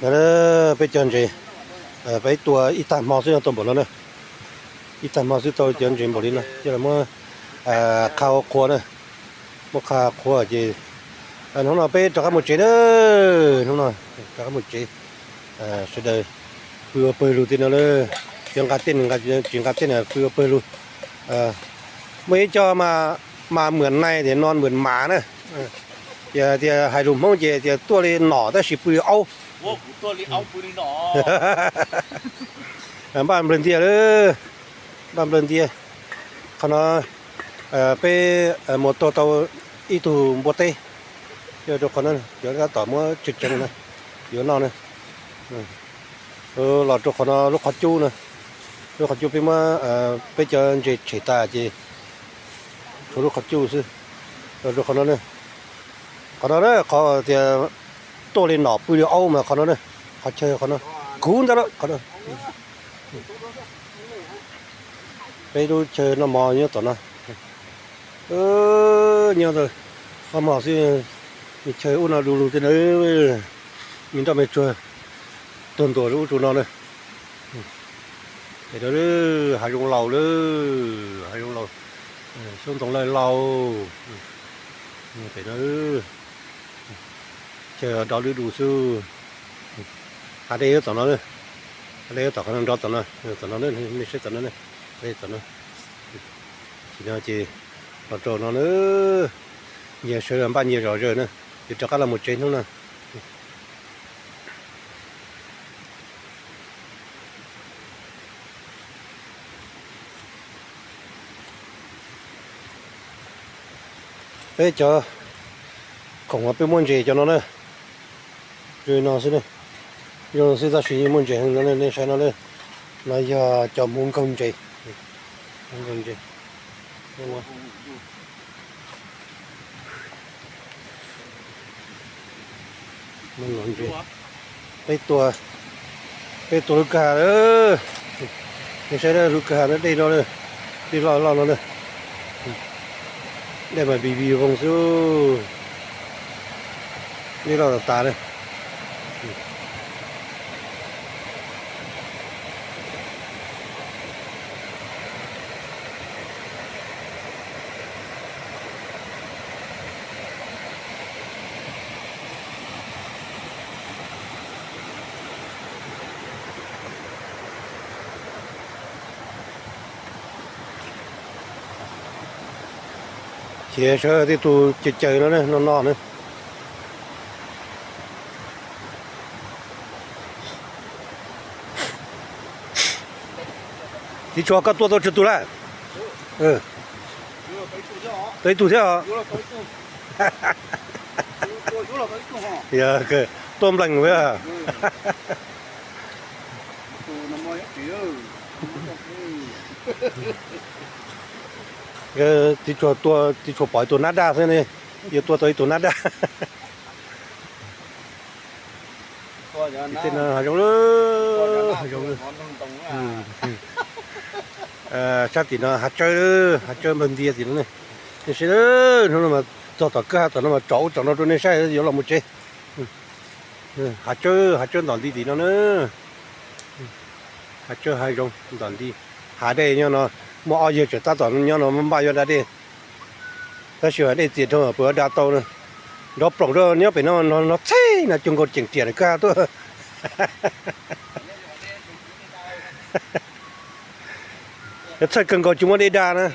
ไปเจอจไปตัวอีตามอซึ่งตัวบ่แล้วนะอีตามอซึ่งตัวเจอจบ่ลินะเดี๋ยวมื้อข้าวครัวนะบ่ข้าวครัวจิน้องๆไปจักหมดจิเด้อน้องๆจักหมดจิสุดเพื่อเปิดรูตินะเลยยังกะเต้นกะจิงกะเต้นเพื่อเปิดรูไม่จะมาเหมือนในเดี๋ยวนอนเหมือนหมานะเดี๋ยวให้ลุมมองเดี๋ยวตัวเลยหน่อแต่สิปือเอาโอ้ตัวนี้เอาปืนหนอ บ้านเบิ่นเตียเด้อบ้านเบิ่นเตียคณะไปหมดตัวอีตูบ่เตเดี๋ยวทุกคนนั้นเดี๋ยวก็ต่อมื้อจิตจังนะเดี๋ยวนอนนะหลอดทุกคนลูกขจูนะลูกขจูไปมาไปเจอเฉตาจิลูกขจูซิทุกคนนั้นเนี่ยคนนั้นเนี่ยเขาจะตัวเลยหนอปืนเอามาคนนั้นเนี่ยเขาเชื่อคนนั้นคุ้นแล้วคนนั้นไปดูเชิญน้ำมอเนี่ยต่อนะเนี่ยเลยน้ำมอสิมีเชิญอุ่นดูที่ไหนมีต้องไปช่วยตัวรู้จุนนเลยเดี๋ยวหายงเหล่าเลยหายงเหล่าช่วงตรงเลยเหล่าไปเลยเจอดอลดูซื้อหาได้ต่อนั้นเลยหาได้ต่อกันดอต่อนั้นต่อนั้นเลยไม่ใช่ต่อนั้นเลยได้ต่อนั้นทีนี้จีเราโจนั้นเลยเนี่ยเชื่อบ้านเนี่ยเราเจอเนี่ยจะจักรละหมดเจนทั้งนั้นเอ้ยจ้าของว่าเป็นมันเจจ้านั่นเลยจุยน่าสิเนี่ยย้อนสิตาชีมันเจนั่นเลยเนี่ยใช่นั่นเลยนายจอมมุงกงเจมุงกงเจนี่ว่ามันหลงเจไปตัวลูกค้าไม่ใช่ได้ลูกค้านะได้เราเลยได้เราเลยได้มาบีคงสู้นี่เราตาเลยเสียเชื่อที่ตัวจิตใจแล้วเนี่ยนอนๆเนี่ยที่ชัวก็ตัวจุดตัวละไปตู้เที่ยวเยอะเกินต้มหลังเว้ยที่ชัวปล่อยตัวนัดได้ใช่ไหมเยอะตัวนัดได้ที่นั่นหายงเลยหายงเลยชาติน่ะหาเจอมันดีสิเนี่ยนี่สินั่นมาต่อก็ต่อมาจ่อเราตัวนี้ใช่เดี๋ยวเราหมดเจหาเจอตอนดีนั่นหาเจอหายงตอนดีหาได้เนี่ยเนาะบ่เอาเยอะจะตัดตอนเนี่ยเนาะมันบ่อยู่ได้ดิถ้าเชื่อได้ติดเท่าเปิดดาวโตเนาะดอกปลอกเด้อเนี่ยไปเนาะใช่น่ะจงก็เจ๋งๆก็ตัวใช่กันก็จุ่มได้ดานะ